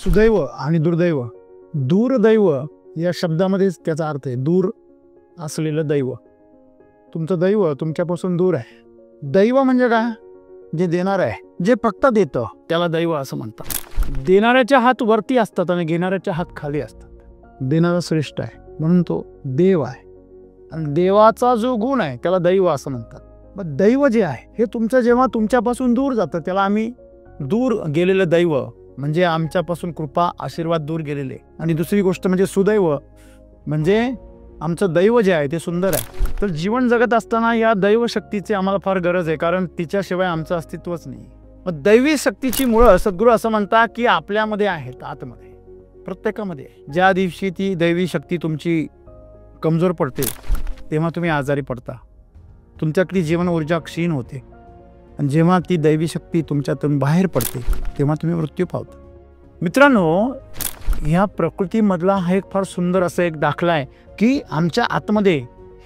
सुदैव आणि दुर्दैव. दुर्दैव या शब्दामध्येच त्याचा अर्थ आहे दूर असलेलं दैव. तुमचं दैव तुमच्यापासून दूर आहे. दैव म्हणजे काय? जे देणार आहे, जे फक्त देतं त्याला दैव असं म्हणतात. देणाऱ्याच्या हात वरती असतात आणि घेणाऱ्याच्या हात खाली असतात. देणारा श्रेष्ठ आहे म्हणून तो देव आहे आणि देवाचा जो गुण आहे त्याला दैव असं म्हणतात. मग दैव जे आहे हे तुमचं जेव्हा तुमच्यापासून दूर जातं त्याला आम्ही दूर गेलेलं दैव म्हणजे आमच्यापासून कृपा आशीर्वाद दूर गेलेले. आणि दुसरी गोष्ट म्हणजे सुदैव म्हणजे आमचं दैव जे आहे ते सुंदर आहे. तर जीवन जगत असताना या दैव शक्तीची आम्हाला फार गरज आहे, कारण तिच्याशिवाय आमचं अस्तित्वच नाही. मग दैवी शक्तीची मुळं सद्गुरू असं म्हणतात की आपल्यामध्ये आहेत, आतमध्ये प्रत्येकामध्ये. ज्या दिवशी ती दैवी शक्ती तुमची कमजोर पडते तेव्हा तुम्ही आजारी पडता, तुमच्यातली जीवन ऊर्जा क्षीण होते. आणि जेव्हा ती दैवी शक्ती तुमच्यातून बाहेर पडते तेव्हा तुम्ही मृत्यू पावता. मित्रांनो, ह्या प्रकृतीमधला हा एक फार सुंदर असा एक दाखला आहे की आमच्या आतमध्ये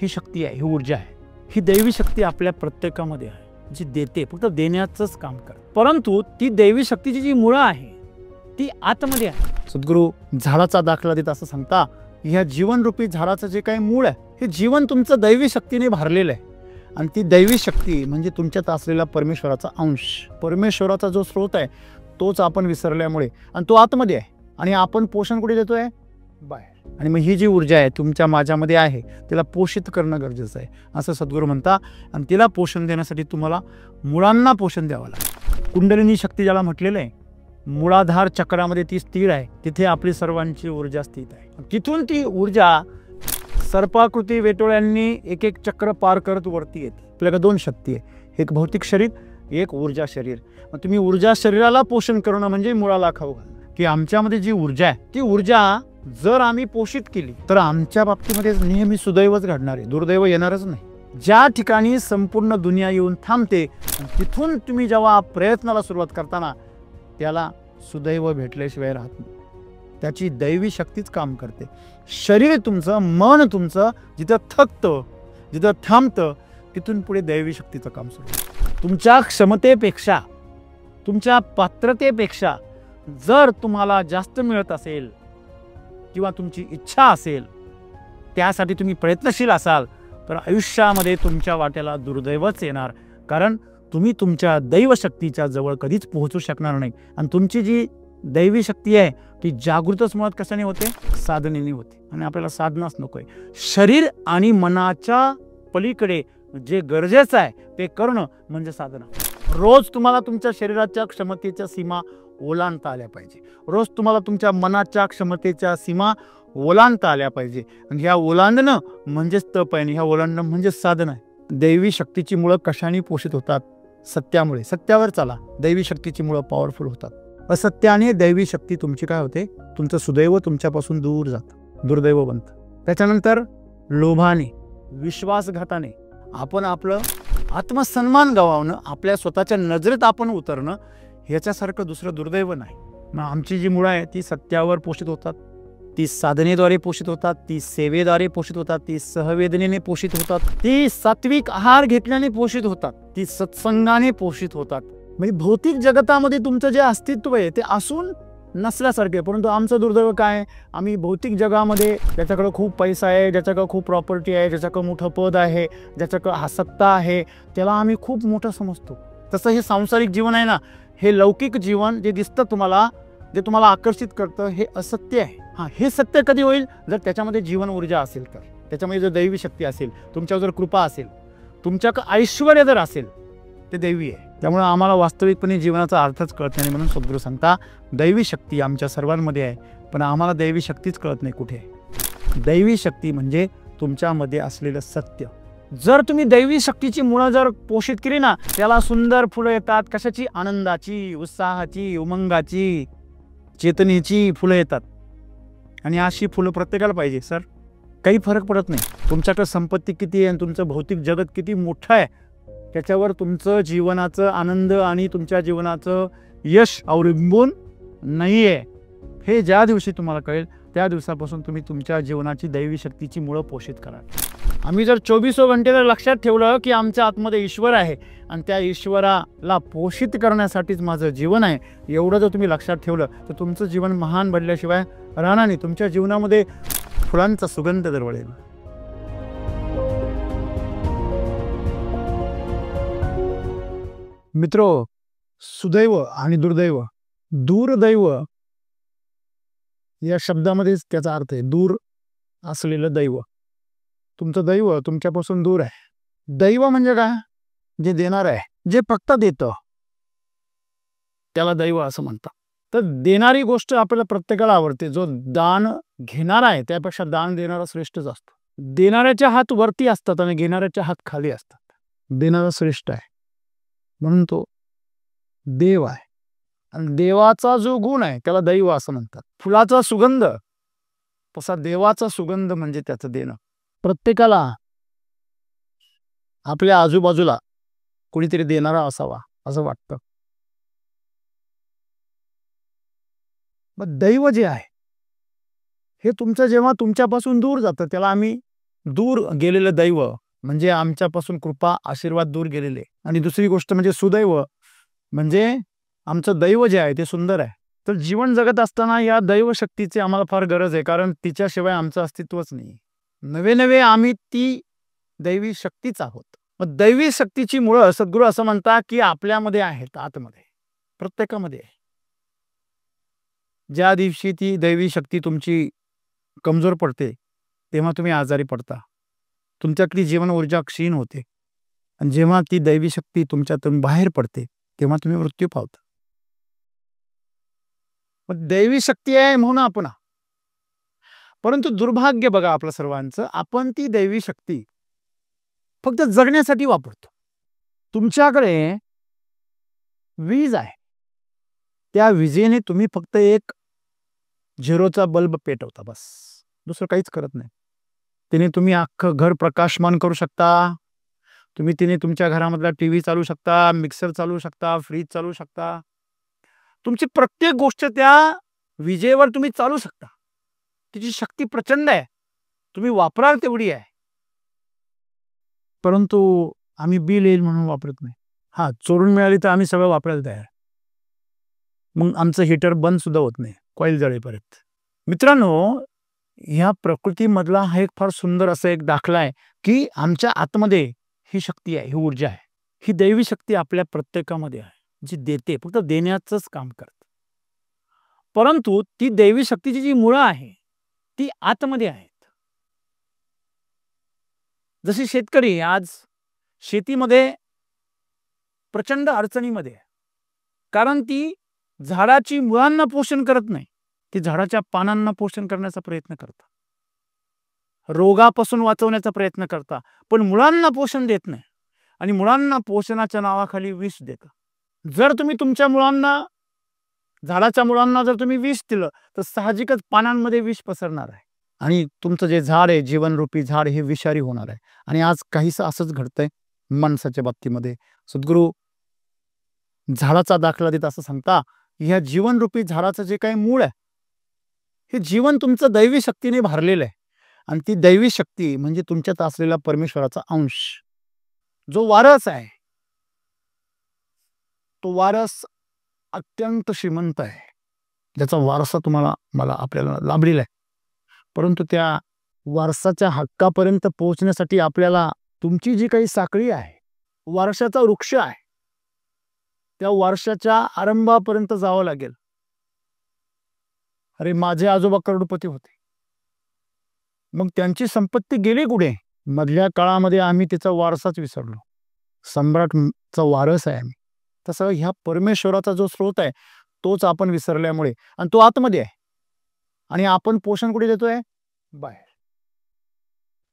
ही शक्ती आहे, ही ऊर्जा आहे, ही दैवी शक्ती आपल्या प्रत्येकामध्ये आहे जी देते, फक्त देण्याचंच काम करते. परंतु ती दैवी शक्तीची जी मुळं आहे ती आतमध्ये आहे. सद्गुरू झाडाचा दाखला देत असं सांगता, ह्या जीवनरूपी झाडाचं जे काही मूळ आहे हे जीवन तुमचं दैवी शक्तीने भरलेलं आहे. आणि ती दैवी शक्ती म्हणजे तुमच्यात असलेला परमेश्वराचा अंश, परमेश्वराचा जो स्रोत आहे तोच आपण विसरल्यामुळे, आणि तो आतमध्ये आहे आणि आपण पोषण कुठे देतोय? बाहेर. आणि मग ही जी ऊर्जा आहे तुमच्या माझ्यामध्ये आहे तिला पोषित करणं गरजेचं आहे असं सद्गुरू म्हणता. आणि तिला पोषण देण्यासाठी तुम्हाला मुळांना पोषण द्यावं लागतं. कुंडलिनी शक्ती ज्याला म्हटलेलं आहे, मूळाधार चक्रामध्ये ती स्थिर आहे, तिथे आपली सर्वांची ऊर्जा स्थित आहे. तिथून ती ऊर्जा सर्पाकृती वेटोळ्यांनी एक एक चक्र पार करत वरती येते. आपल्याकडे दोन शक्ती आहे, एक भौतिक शरीर, एक ऊर्जा शरीर. मग तुम्ही ऊर्जा शरीराला पोषण करणं म्हणजे मुळाला खाऊ घालणं. की आमच्यामध्ये जी ऊर्जा आहे ती ऊर्जा जर आम्ही पोषित केली तर आमच्या बाबतीमध्ये नेहमी सुदैवच घडणार आहे, दुर्दैव येणारच नाही. ज्या ठिकाणी संपूर्ण दुनिया येऊन थांबते तिथून तुम्ही जेव्हा प्रयत्नाला सुरुवात करताना त्याला सुदैव भेटल्याशिवाय राहत नाही. त्याची दैवी शक्तीच काम करते. शरीर तुमचं, मन तुमचं जिथं थकतं, जिथं थांबतं तिथून पुढे दैवी शक्तीचं काम सुरू. तुमच्या क्षमतेपेक्षा, तुमच्या पात्रतेपेक्षा जर तुम्हाला जास्त मिळत असेल किंवा तुमची इच्छा असेल, त्यासाठी तुम्ही प्रयत्नशील असाल तर आयुष्यामध्ये तुमच्या वाट्याला दुर्दैवच येणार. कारण तुम्ही तुमच्या दैवशक्तीच्या जवळ कधीच पोहोचू शकणार नाही. आणि तुमची जी दैवी शक्ती आहे ती जागृतच मुळात कशाने होते? साधनेने होते. आणि आपल्याला साधनाच नकोय. शरीर आणि मनाच्या पलीकडे जे गरजेचं आहे ते करणं म्हणजे साधना. रोज तुम्हाला तुमच्या शरीराच्या क्षमतेच्या सीमा ओलांडता आल्या पाहिजे. रोज तुम्हाला तुमच्या मनाच्या क्षमतेच्या सीमा ओलांडता आल्या पाहिजे. आणि ह्या ओलांडणं म्हणजेच तप आहे आणि ह्या ओलांडणं म्हणजेच साधना आहे. दैवी शक्तीची मुळं कशाने पोषित होतात? सत्यामुळे. सत्यावर चाला, दैवी शक्तीची मुळं पॉवरफुल होतात. असत्याने दैवी शक्ती तुमची काय होते? तुमचं सुदैव तुमच्यापासून दूर जातं, दुर्दैव बनतं. त्याच्यानंतर लोभाने, विश्वासघाताने आपण आपलं आत्मसन्मान गमावणं, आपल्या स्वतःच्या नजरेत आपण उतरणं, ह्याच्यासारखं दुसरं दुर्दैव नाही. मग आमची जी मुळं आहे ती सत्यावर पोषित होतात, ती साधनेद्वारे पोषित होतात, ती सेवेद्वारे पोषित होतात, ती सहवेदनेने पोषित होतात, ती सात्विक आहार घेतल्याने पोषित होतात, ती सत्संगाने पोषित होतात. म्हणजे भौतिक जगतामध्ये तुमचं जे अस्तित्व आहे ते असून नसल्यासारखे. परंतु आमचं दुर्दैव काय? आम्ही भौतिक जगामध्ये ज्याच्याकडं खूप पैसा आहे, ज्याच्याकडं खूप प्रॉपर्टी आहे, ज्याच्याकडं मोठं पद आहे, ज्याच्याकडं सत्ता आहे, त्याला आम्ही खूप मोठं समजतो. तसं हे सांसारिक जीवन आहे ना, हे लौकिक जीवन जे दिसतं तुम्हाला, जे तुम्हाला आकर्षित करतं, हे असत्य आहे. हां, हे सत्य कधी होईल? जर त्याच्यामध्ये जीवन ऊर्जा असेल तर, त्याच्यामध्ये जर दैवी शक्ती असेल, तुमच्यावर जर कृपा असेल, तुमच्याकडं ऐश्वर जर असेल, ते दैवी आहे. त्यामुळे आम्हाला वास्तविकपणे जीवनाचा अर्थच कळत नाही. म्हणून सद्गुरू सांगता, दैवी शक्ती आमच्या सर्वांमध्ये आहे, पण आम्हाला दैवी शक्तीच कळत नाही कुठे आहे. दैवी शक्ती म्हणजे तुमच्यामध्ये असलेलं सत्य. जर तुम्ही दैवी शक्तीची मुळं जर पोषित केली ना, त्याला सुंदर फुलं येतात. कशाची? आनंदाची, उत्साहाची, उमंगाची, चेतनेची फुलं येतात. आणि अशी फुलं प्रत्येकाला पाहिजे. सर, काही फरक पडत नाही तुमच्याकडे संपत्ती किती आहे आणि तुमचं भौतिक जगत किती मोठं आहे, त्याच्यावर तुमचं जीवनाचं आनंद आणि तुमच्या जीवनाचं यश अवलंबून नाही आहे. हे ज्या दिवशी तुम्हाला कळेल त्या दिवसापासून तुम्ही तुमच्या जीवनाची दैवी शक्तीची मुळं पोषित करा. आम्ही जर 24 घंटे लक्षात ठेवलं की आमच्या आतमध्ये ईश्वर आहे आणि त्या ईश्वराला पोषित करण्यासाठीच माझं जीवन आहे, एवढं जर तुम्ही लक्षात ठेवलं तर तुमचं जीवन महान बनल्याशिवाय राहणार नाही. तुमच्या जीवनामध्ये फुलांचा सुगंध दरवळेल. मित्रो, सुदैव आणि दुर्दैव, दूरदैव या शब्दामध्येच त्याचा अर्थ आहे. दूर असलेलं दैव. तुमचं दैव तुमच्यापासून दूर आहे. दैव म्हणजे काय? जे देणार आहे, जे फक्त देतं त्याला दैव असं म्हणतात. तर देणारी गोष्ट आपल्याला प्रत्येकाला आवडते. जो दान घेणार आहे त्यापेक्षा दान देणारा श्रेष्ठच असतो. देणाऱ्याचे हात वरती असतात आणि घेणाऱ्याचे हात खाली असतात. देणारा श्रेष्ठ आहे म्हणून तो देव आहे. आणि देवाचा जो गुण आहे त्याला दैव असं म्हणतात. फुलाचा सुगंध तसा देवाचा सुगंध म्हणजे त्याचं देणं. प्रत्येकाला आपल्या आजूबाजूला कोणीतरी देणारा असावा असं वाटतं. मग दैव जे आहे हे तुमचं जेव्हा तुमच्यापासून दूर जातं त्याला आम्ही दूर गेलेलं दैव म्हणजे आमच्यापासून कृपा आशीर्वाद दूर गेलेले. आणि दुसरी गोष्ट म्हणजे सुदैव म्हणजे आमचं दैव जे आहे ते सुंदर आहे. तर जीवन जगत असताना या दैव शक्तीची आम्हाला फार गरज आहे, कारण तिच्याशिवाय आमचं अस्तित्वच नाही. नवे नवे आम्ही ती दैवी शक्तीच आहोत. मग दैवी शक्तीची मुळं सद्गुरू असं म्हणतात की आपल्यामध्ये आहेत, आतमध्ये प्रत्येकामध्ये. ज्या दिवशी ती दैवी शक्ती तुमची कमजोर पडते तेव्हा तुम्ही आजारी पडता. तुमच्यातली जीवन ऊर्जा क्षीण होते. आणि जेव्हा ती दैवी शक्ती तुमच्यातून बाहेर पडते तेव्हा तुम्ही मृत्यू पावता. मग दैवी शक्ती आहे म्हणून आपण, परंतु दुर्भाग्य बघा आपलं सर्वांचं, आपण ती दैवी शक्ती फक्त जगण्यासाठी वापरतो. तुमच्याकडे वीज आहे, त्या विजेने तुम्ही फक्त एक झिरोचा बल्ब पेटवता, बस, दुसरं काहीच करत नाही. तिने तुम्ही अख्खं घर प्रकाशमान करू शकता. तुम्ही तिने तुमच्या घरामधला टीव्ही चालू शकता, मिक्सर चालू शकता, फ्रीज चालू शकता. तुमची प्रत्येक गोष्ट त्या विजेवर तुम्ही चालू शकता. तिची शक्ती प्रचंड आहे, तुम्ही वापराल तेवढी आहे. परंतु आम्ही बिल येईल म्हणून वापरत नाही. हा, चोरून मिळाली तर आम्ही सगळं वापरायला तयार. मग आमचं हीटर बंद सुद्धा होत नाही कॉईल जळेपर्यंत. मित्रांनो, ह्या प्रकृतीमधला हा एक फार सुंदर असा एक दाखला आहे की आमच्या आतमध्ये ही शक्ती आहे, ही ऊर्जा आहे, ही दैवी शक्ती आपल्या प्रत्येकामध्ये आहे, जी देते, फक्त देण्याचंच काम करते. परंतु ती दैवी शक्तीची जी मुळं आहे ती आतमध्ये आहेत. जसे शेतकरी आज शेतीमध्ये प्रचंड अडचणीमध्ये आहे, कारण ती झाडाची मुळांना पोषण करत नाही, ती झाडाच्या पानांना पोषण करण्याचा प्रयत्न करतात, रोगापासून वाचवण्याचा प्रयत्न करतात, पण मुळांना पोषण देत नाही. आणि मुळांना पोषणाच्या नावाखाली विष देतात. जर तुम्ही तुमच्या मुळांना, झाडाच्या मुळांना जर तुम्ही विष दिलं तर साहजिकच पानांमध्ये विष पसरणार आहे आणि तुमचं जे झाड आहे, जीवनरूपी झाड, हे विषारी होणार आहे. आणि आज काहीसं असंच घडतंय माणसाच्या बाबतीमध्ये. सद्गुरू झाडाचा दाखला देत असं सांगता, ह्या जीवनरूपी झाडाचं जे काही मूळ आहे हे जीवन तुमचं दैवी शक्तीने भरलेलं आहे. आणि ती दैवी शक्ती म्हणजे तुमच्यात असलेला परमेश्वराचा अंश, जो वारस आहे. तो वारस अत्यंत श्रीमंत आहे, ज्याचा वारसा तुम्हाला मला आपल्याला लाभलेला आहे. परंतु त्या वारसाच्या हक्कापर्यंत पोहोचण्यासाठी आपल्याला तुमची जी काही साखळी आहे, वारशाचा वृक्ष आहे, त्या वारशाच्या आरंभापर्यंत जावं लागेल. अरे, माझे आजोबा करोडपती होते, मग त्यांची संपत्ती गेली कुठे? मधल्या काळामध्ये आम्ही तिचा वारसाच विसरलो. सम्राटचा वारस आहे आम्ही. तसं ह्या परमेश्वराचा जो स्रोत आहे तोच आपण विसरल्यामुळे, आणि तो आतमध्ये आहे, आणि आपण पोषण कुठे देतोय? बाहेर.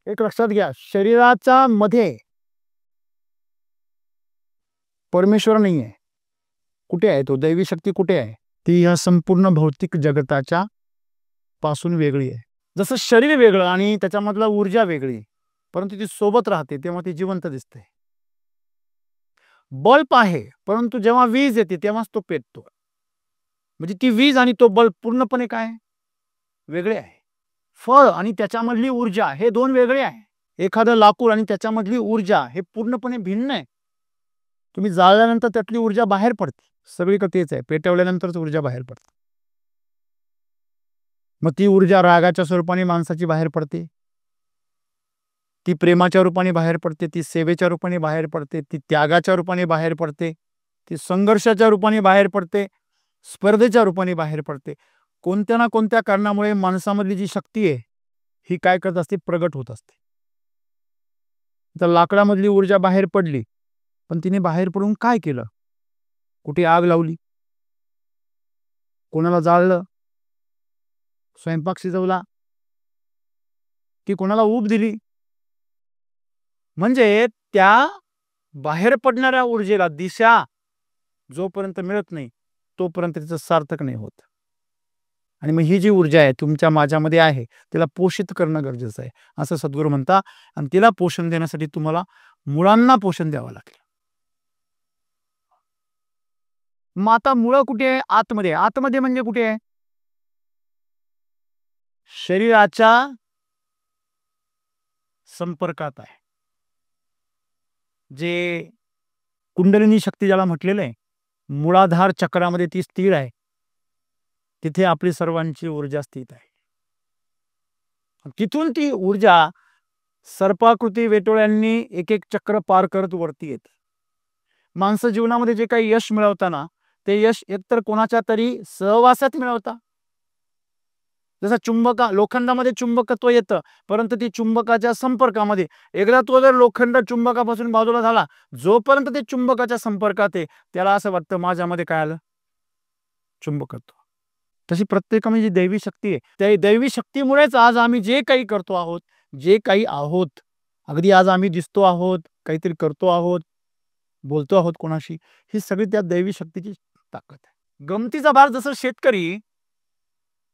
एक लक्षात घ्या, शरीराच्या मध्ये परमेश्वर नाही आहे. कुठे आहे तो? दैवी शक्ती कुठे आहे? ती या संपूर्ण भौतिक जगताच्या पासून वेगळी आहे. जसं शरीर वेगळं आणि त्याच्यामधला ऊर्जा वेगळी, परंतु ती सोबत राहते तेव्हा ती जिवंत दिसते. बल्ब आहे, परंतु जेव्हा वीज येते तेव्हाच तो पेटतो. म्हणजे ती वीज आणि तो बल्ब पूर्णपणे काय? वेगळे आहे. फळ आणि त्याच्यामधली ऊर्जा हे दोन वेगळे आहे. एखादं लाकूड आणि त्याच्यामधली ऊर्जा हे पूर्णपणे भिन्न आहे. तुम्ही जाळल्यानंतर त्यातली ऊर्जा बाहेर पडते. सगळीकडे तेच आहे, पेटवल्यानंतरच ऊर्जा बाहेर पडते. मग ती ऊर्जा रागाच्या स्वरूपाने माणसाची बाहेर पडते, ती प्रेमाच्या रूपाने बाहेर पडते, ती सेवेच्या रूपाने बाहेर पडते, ती त्यागाच्या रूपाने बाहेर पडते, ती संघर्षाच्या रूपाने बाहेर पडते, स्पर्धेच्या रूपाने बाहेर पडते. कोणत्या ना कोणत्या कारणामुळे माणसामधली जी शक्ती आहे ही काय करत असते, प्रगट होत असते. तर लाकडामधली ऊर्जा बाहेर पडली, पण तिने बाहेर पडून काय केलं? कुठे आग लावली, कोणाला जाळलं, स्वयंपाक शिजवला, की कोणाला ऊब दिली. म्हणजे त्या बाहेर पडणाऱ्या ऊर्जेला दिशा जोपर्यंत मिळत नाही तोपर्यंत तिचं सार्थक नाही होत. आणि मग ही जी ऊर्जा आहे तुमच्या माझ्यामध्ये आहे तिला पोषित करणं गरजेचं आहे असं सद्गुरू म्हणता. आणि तिला पोषण देण्यासाठी तुम्हाला मुळांना पोषण द्यावं लागेल. मग आता मुळं कुठे आहे? आतमध्ये. आतमध्ये म्हणजे कुठे आहे? शरीराच्या संपर्कात आहे. जे कुंडलिनी शक्ती ज्याला म्हटलेलं आहे, मूळाधार चक्रामध्ये ती स्थिर आहे, तिथे आपली सर्वांची ऊर्जा स्थित आहे. तिथून ती ऊर्जा सर्पाकृती वेटोळ्यांनी एक एक चक्र पार करत वरती येत. माणसं जीवनामध्ये जे काही यश मिळवताना ते यश एकतर कोणाच्या तरी सहवासात मिळवता. जसं लोखंडामध्ये चुंबकत्व येतं, परंतु ती चुंबकाच्या संपर्कामध्ये एकदा तो जर लोखंड चुंबकापासून बाजूला झाला, जोपर्यंत ते चुंबकाच्या संपर्कात आहे त्याला असं वाटतं माझ्यामध्ये काय आलं, चुंबकत्व. तशी प्रत्येकामध्ये जी दैवी शक्ती आहे त्या दैवी शक्तीमुळेच आज आम्ही जे काही करतो आहोत, जे काही आहोत, अगदी आज आम्ही दिसतो आहोत, काहीतरी करतो आहोत, बोलतो आहोत कोणाशी, ही सगळी त्या दैवी शक्तीची ताकद आहे. गमतीचा भाग जसं शेतकरी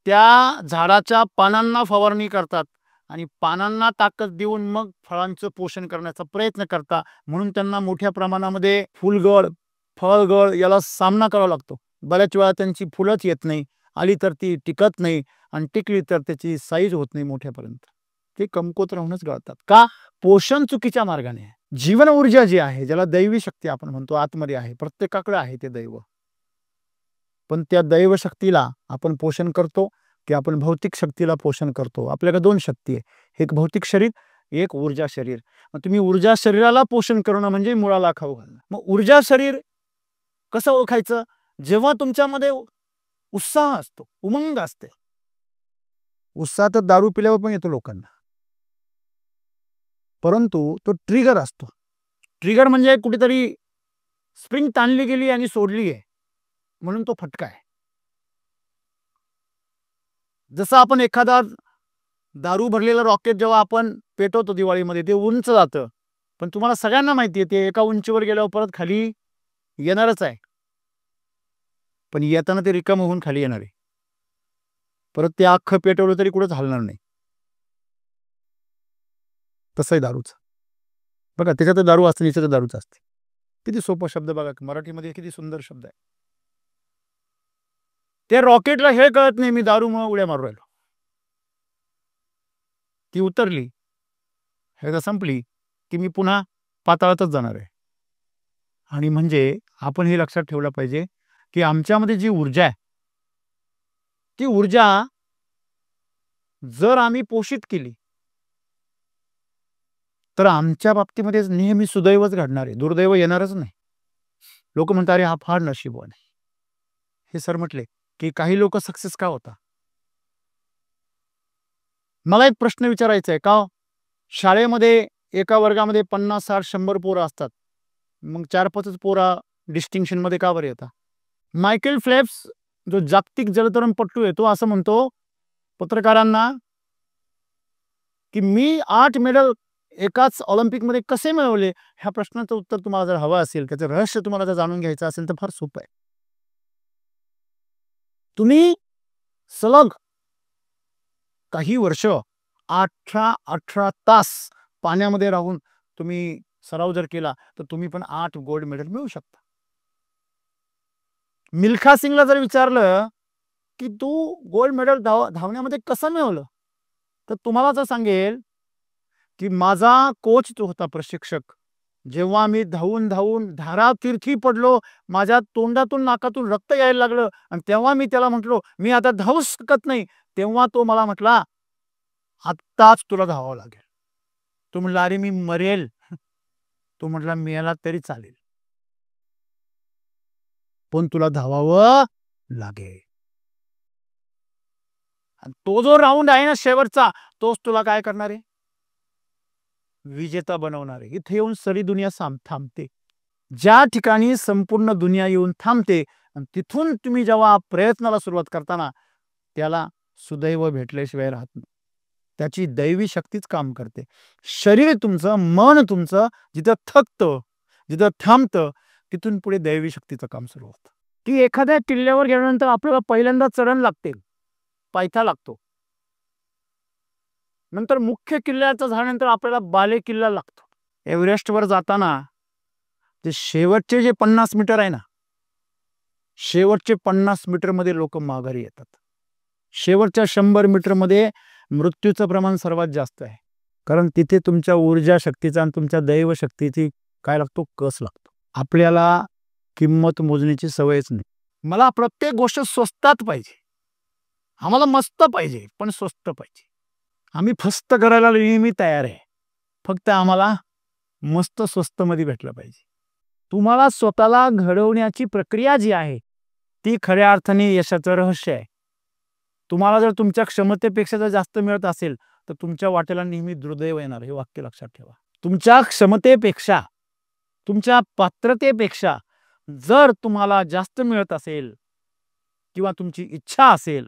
त्या झाडाच्या पानांना फवारणी करतात आणि पानांना ताकद देऊन मग फळांचं पोषण करण्याचा प्रयत्न करतात, म्हणून त्यांना मोठ्या प्रमाणामध्ये फुलगळ, फळगळ याला सामना करावा लागतो. बऱ्याच वेळा त्यांची फुलंच येत नाही, आली तर ती टिकत नाही आणि टिकली तर त्याची साईज होत नाही मोठ्यापर्यंत. ते कमकुवत राहूनच गळतात. का? पोषण चुकीच्या मार्गाने आहे. जीवन ऊर्जा जी आहे, ज्याला दैवी शक्ती आपण म्हणतो, आतमध्ये आहे, प्रत्येकाकडे आहे ते दैव. पण त्या दैव शक्तीला आपण पोषण करतो की आपण भौतिक शक्तीला पोषण करतो? आपल्याकडे दोन शक्ती आहे, एक भौतिक शरीर, एक ऊर्जा शरीर. मग तुम्ही ऊर्जा शरीराला पोषण करणं म्हणजे मुळाला खाऊ घालणं. मग ऊर्जा शरीर कसं ओळखायचं? जेव्हा तुमच्यामध्ये उत्साह असतो, उमंग असते. उत्साह तर दारू पिल्यावर पण येतो लोकांना, परंतु तो ट्रिगर असतो. ट्रिगर म्हणजे कुठेतरी स्प्रिंग ताणली गेली आणि सोडली आहे म्हणून तो फटका आहे. जसं आपण एखादा दारू भरलेलं रॉकेट जेव्हा आपण पेटवतो दिवाळीमध्ये, ते उंच जातं, पण तुम्हाला सगळ्यांना माहिती आहे ते एका उंचीवर गेल्यावर परत खाली येणारच आहे, पण येताना ते रिकामं होऊन खाली येणार आहे. परत ते अख्खं पेटवलं तरी कुठंच हलणार नाही. तसं आहे दारूचं. बघा, त्याच्यात दारू असते, निश्चित दारूच असते. किती सोपा शब्द बघा, मराठीमध्ये किती सुंदर शब्द आहे. त्या रॉकेटला हे कळत नाही मी दारूमुळे उड्या मारू राहिलो. ती उतरली, हे संपली की मी पुन्हा पाताळातच जाणार आहे. आणि म्हणजे आपण हे लक्षात ठेवलं पाहिजे की आमच्यामध्ये जी ऊर्जा आहे, ती ऊर्जा जर आम्ही पोषित केली तर आमच्या बाबतीमध्ये नेहमी सुदैवच घडणार आहे, दुर्दैव येणारच नाही. लोक म्हणतात अरे हा फार नशीबवान आहे. हे सर म्हटले की काही लोक सक्सेस का होता? मला एक प्रश्न विचारायचा आहे, का शाळेमध्ये एका वर्गामध्ये 50, 60, 100 पोरं असतात, मग 4-5च पोरं डिस्टिंक्शन मध्ये का बरं येतात? मायकेल फेल्प्स जो जागतिक जलतरणपटू आहे, तो असं म्हणतो पत्रकारांना की मी 8 मेडल एकाच ऑलिम्पिकमध्ये कसे मिळवले? ह्या प्रश्नाचं उत्तर तुम्हाला जर हवं असेल, त्याचं रहस्य तुम्हाला जर जाणून घ्यायचं असेल तर फार सोपं आहे. तुम्ही सलग काही वर्ष 18 तास पाण्यामध्ये राहून तुम्ही सराव जर केला तर तुम्ही पण 8 गोल्ड मेडल मिळवू शकता. मिल्खा सिंगला जर विचारलं की तू गोल्ड मेडल धावण्यामध्ये कसं मिळवलं. तर तुम्हाला जर सांगेल की माझा कोच जो होता प्रशिक्षक, जेव्हा मी धावून धावून धारातीर्थी पडलो, माझ्या तोंडातून नाकातून रक्त यायला लागलं आणि तेव्हा मी त्याला म्हटलो मी आता धावू शकत नाही, तेव्हा तो मला म्हटला आत्ताच तुला धावावं लागेल. तो म्हटला अरे मी मरेल. तो म्हटला मेला तरी चालेल, पण तुला धावावं लागेल. आणि तो जो राऊंड आहे ना शेवटचा, तोच तुला काय करणार आहे, विजेता बनवणार आहे. इथे येऊन सरी दुनिया थांबते. ज्या ठिकाणी संपूर्ण दुनिया येऊन थांबते आणि तिथून तुम्ही जेव्हा प्रयत्नाला सुरुवात करताना, त्याला सुदैव भेटल्याशिवाय राहत नाही. त्याची दैवी शक्तीच काम करते. शरीर तुमचं, मन तुमचं जिथं थकतं, जिथं थांबतं, तिथून पुढे दैवी शक्तीचं काम सुरू होतं. की एखाद्या किल्ल्यावर गेल्यानंतर आपल्याला पहिल्यांदा चढण लागते, पायथा लागतो. नंतर मुख्य किल्ल्याचं झाल्यानंतर आपल्याला बाले किल्ला लागतो. एव्हरेस्टवर जाताना ते शेवटचे जे 50 मीटर आहे ना, शेवटचे 50 मीटरमध्ये लोक माघारी येतात. शेवटच्या 100 मीटरमध्ये मृत्यूचं प्रमाण सर्वात जास्त आहे. कारण तिथे तुमच्या ऊर्जा शक्तीचा आणि तुमच्या दैव शक्तीची काय लागतो, कस लागतो. आपल्याला किंमत मोजण्याची सवयच नाही. मला प्रत्येक गोष्ट स्वस्तात पाहिजे, आम्हाला मस्त पाहिजे, पण स्वस्त पाहिजे. आम्ही फस्त करायला नेहमी तयार आहे, फक्त आम्हाला मस्त स्वस्त मध्ये भेटलं पाहिजे. तुम्हाला स्वतःला घडवण्याची प्रक्रिया जी आहे ती खऱ्या अर्थाने यशाचं रहस्य आहे. तुम्हाला जर तुमच्या क्षमतेपेक्षा जर जास्त मिळत असेल तर तुमच्या वाटेला नेहमी दुर्दैव येणार, हे वाक्य लक्षात ठेवा. तुमच्या क्षमतेपेक्षा, तुमच्या पात्रतेपेक्षा जर तुम्हाला जास्त मिळत असेल किंवा तुमची इच्छा असेल,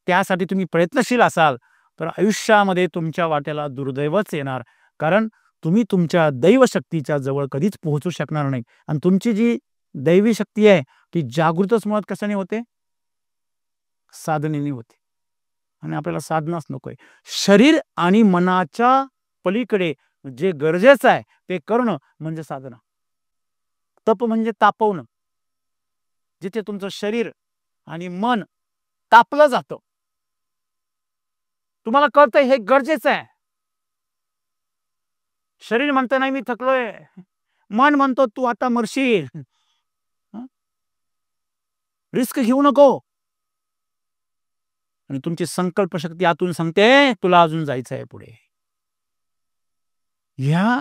त्यासाठी तुम्ही प्रयत्नशील असाल, तर आयुष्यामध्ये तुमच्या वाट्याला दुर्दैवच येणार. कारण तुम्ही तुमच्या दैव शक्तीच्या जवळ कधीच पोहोचू शकणार नाही. आणि तुमची जी दैवी शक्ती आहे ती जागृतच मुळात कशाने होते, साधनेने होते. आणि आपल्याला साधनाच नकोय. शरीर आणि मनाच्या पलीकडे जे गरजेचं आहे ते करणं म्हणजे साधना. तप म्हणजे तापवणं. जिथे तुमचं शरीर आणि मन तापलं जातं, तुम्हाला कळतंय हे गरजेचं आहे. शरीर म्हणतं नाही मी थकलोय, मन म्हणतो तू आता मरशील, रिस्क घेऊ नको. आणि तुमची संकल्प शक्ती आतून सांगते तुला अजून जायचं आहे पुढे. ह्या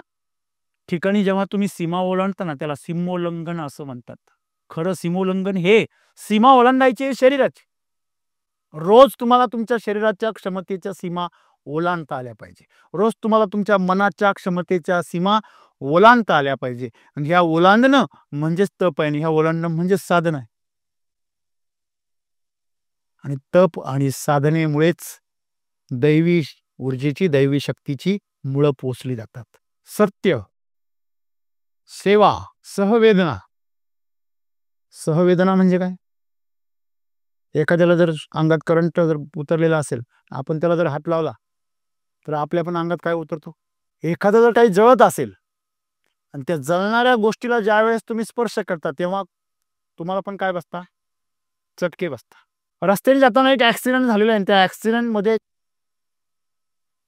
ठिकाणी जेव्हा तुम्ही सीमा ओलांडता ना, त्याला सीमोल्लंघन असं म्हणतात. खरं सीमोल्लंघन हे सीमा ओलांडायची शरीराची. रोज तुम्हाला तुमच्या शरीराच्या क्षमतेच्या सीमा ओलांडता आल्या पाहिजे. रोज तुम्हाला तुमच्या मनाच्या क्षमतेच्या सीमा ओलांडता आल्या पाहिजे. आणि ह्या ओलांडणं म्हणजेच तप आहे, आणि ह्या ओलांडणं म्हणजेच साधन आहे. आणि तप आणि साधनेमुळेच दैवी ऊर्जेची, दैवी शक्तीची मुळं पोचली जातात. सत्य, सेवा, सहवेदना. सहवेदना म्हणजे काय? एखाद्याला जर अंगात करंट जर उतरलेला असेल, आपण त्याला जर हात लावला तर आपल्या पण अंगात काय उतरतो. एखादं जर काही जळत असेल आणि त्या जळणाऱ्या गोष्टीला ज्या वेळेस तुम्ही स्पर्श करता तेव्हा तुम्हाला पण काय बसता, चटके बसता. रस्त्याने जाताना एक ऍक्सिडेंट झालेला आहे, त्या ऍक्सिडेंट मध्ये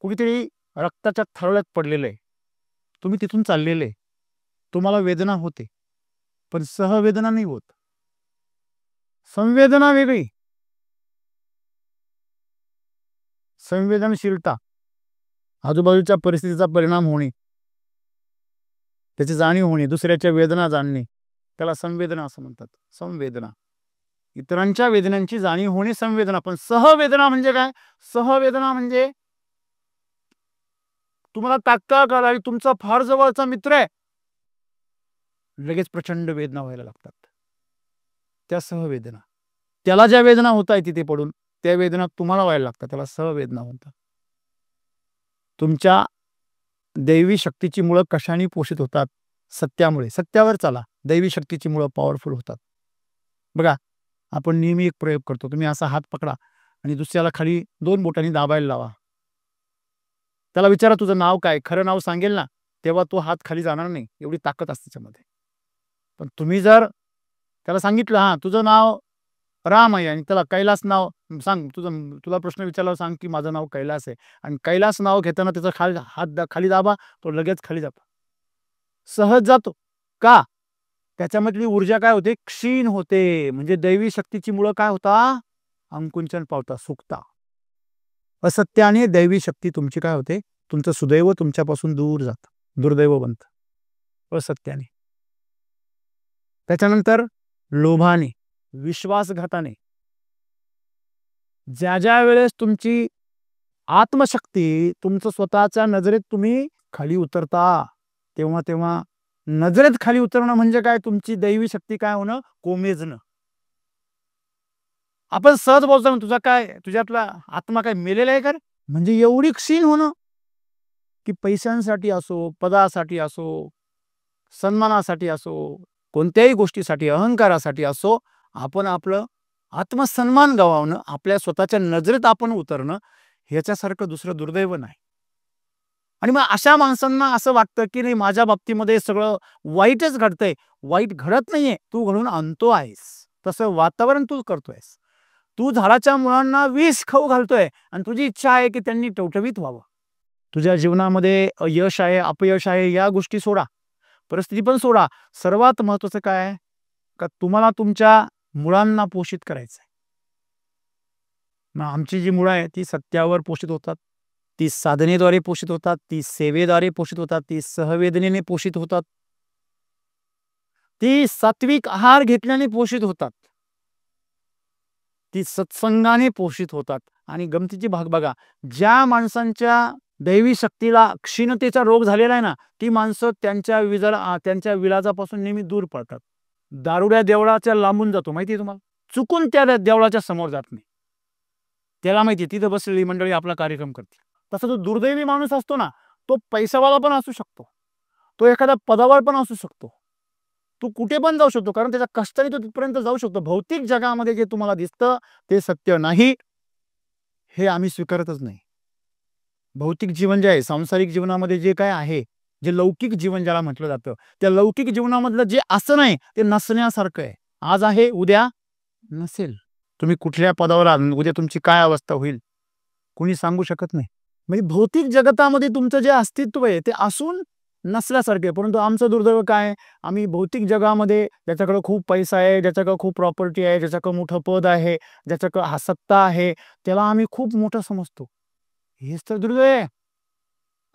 कुठेतरी रक्ताच्या थरोळ्यात पडलेलं आहे, तुम्ही तिथून चाललेले, तुम्हाला वेदना होते, पण सहवेदना नाही होत. संवेदना वेगळी. संवेदनशीलता, आजूबाजूच्या परिस्थितीचा परिणाम होणे, त्याची जाणीव होणे, दुसऱ्याच्या वेदना जाणणे, त्याला संवेदना असं म्हणतात. संवेदना, इतरांच्या वेदनांची जाणीव होणे संवेदना. पण सहवेदना म्हणजे काय? सहवेदना म्हणजे तुम्हाला तात्काळ कळाली तुमचा फार जवळचा मित्र आहे, लगेच प्रचंड वेदना व्हायला लागतात, त्या सहवेदना. त्याला ज्या वेदना होत आहे तिथे पडून, त्या वेदना तुम्हाला व्हायला लागतात, त्याला सहवेदना म्हणतात. तुमच्या दैवी शक्तीची मुळं कशाने पोषित होतात? सत्यामुळे. सत्यावर चला, दैवी शक्तीची मुळं पॉवरफुल होतात. बघा, आपण नेहमी एक प्रयोग करतो, तुम्ही असा हात पकडा आणि दुसऱ्याला खाली 2 बोटांनी दाबायला लावा. त्याला विचारा तुझं नाव काय, खरं नाव सांगेल ना, तेव्हा तो हात खाली जाणार नाही, एवढी ताकद असते त्याच्यामध्ये. पण तुम्ही जर त्याला सांगितलं हा तुझं नाव राम आहे आणि त्याला कैलास नाव सांग, तुला प्रश्न विचारला, सांग की माझं नाव कैलास आहे, आणि कैलास नाव घेताना त्याचा हात खाली दाबा, तो लगेच खाली जातो, सहज जातो. का? त्याच्यामधली ऊर्जा काय होते? क्षीण होते. म्हणजे दैवी शक्तीची मुळं काय होता? अंकुंचन पावता, सुकता. असत्याने दैवी शक्ती तुमची काय होते? तुमचं सुदैव तुमच्यापासून दूर जातं, दुर्दैव बनतं असत्याने. त्याच्यानंतर लोभाने, विश्वासघाताने, ज्या ज्या वेळेस तुमची आत्मशक्ती तुमचं स्वतःच्या नजरेत तुम्ही खाली उतरता, तेव्हा तेव्हा नजरेत खाली उतरणं म्हणजे काय? तुमची दैवी शक्ती काय होणं? कोमेजणं. आपण सहज बोलतो, तुझा काय, तुझ्यातला आत्मा काय मेलेला आहे का रे? म्हणजे एवढी क्षीण होणं की पैशांसाठी असो, पदासाठी असो, सन्मानासाठी असो, कोणत्याही गोष्टीसाठी, अहंकारासाठी असो, आपण आपलं आत्मसन्मान गमावणं, आपल्या स्वतःच्या नजरेत आपण उतरणं, ह्याच्यासारखं दुसरं दुर्दैव नाही. आणि मग अशा माणसांना असं वाटतं की नाही, माझ्या बाबतीमध्ये सगळं वाईटच घडतंय. वाईट घडत नाहीये, तू घडून आणतो आहेस. तसं वातावरण तू करतोयस. तू झाडाच्या मुळांना विष खाऊ घालतोय आणि तुझी इच्छा आहे की त्यांनी टवटवीत व्हावं. तुझ्या जीवनामध्ये यश आहे, अपयश आहे, या गोष्टी सोडा, परिस्थिती पण सोडा. सर्वात महत्वाचं काय आहे? का तुम्हाला तुमच्या मुळांना पोषित करायचं आहे. मग आमची जी मुळं आहे ती सत्यावर पोषित होतात, ती साधनेद्वारे पोषित होतात, ती सेवेद्वारे पोषित होतात, ती सहवेदनेने पोषित होतात, ती सात्विक आहार घेतल्याने पोषित होतात, ती सत्संगाने पोषित होतात. आणि गमतीची भाग बघा, ज्या माणसांच्या दैवी शक्तीला क्षीणतेचा रोग झालेला आहे ना, ती माणसं त्यांच्या विलाजापासून नेहमी दूर पळतात. दारुड्या देवळाच्या लांबून जातो, माहिती आहे तुम्हाला? चुकून त्या देवळाच्या समोर जात नाही. त्याला माहिती आहे तिथं बसलेली मंडळी आपला कार्यक्रम करते. तसा जो दुर्दैवी माणूस असतो ना, तो पैसावाला पण असू शकतो, तो एखाद्या पदावर पण असू शकतो, तू कुठे पण जाऊ शकतो, कारण त्याच्या कष्टाने तो तिथपर्यंत जाऊ शकतो. भौतिक जगामध्ये जे तुम्हाला दिसतं ते सत्य नाही, हे आम्ही स्वीकारतच नाही. भौतिक जीवन जे आहे, सांसारिक जीवनामध्ये जे काय आहे, जे लौकिक जीवन ज्याला म्हटलं जातं, त्या लौकिक जीवनामधलं जे असं नाही, ते नसण्यासारखं आहे. आज आहे, उद्या नसेल. तुम्ही कुठल्या पदावर आहात, उद्या तुमची काय अवस्था होईल, कुणी सांगू शकत नाही. म्हणजे भौतिक जगतामध्ये तुमचं जे अस्तित्व आहे ते असून नसल्यासारखे. परंतु आमचं दुर्दैव काय? आम्ही भौतिक जगामध्ये ज्याच्याकडे खूप पैसा आहे, ज्याच्याकडे खूप प्रॉपर्टी आहे, ज्याच्याकडे मोठं पद आहे, ज्याच्याकडे हा सत्ता आहे, त्याला आम्ही खूप मोठं समजतो. हेच तर दुर्दैव आहे.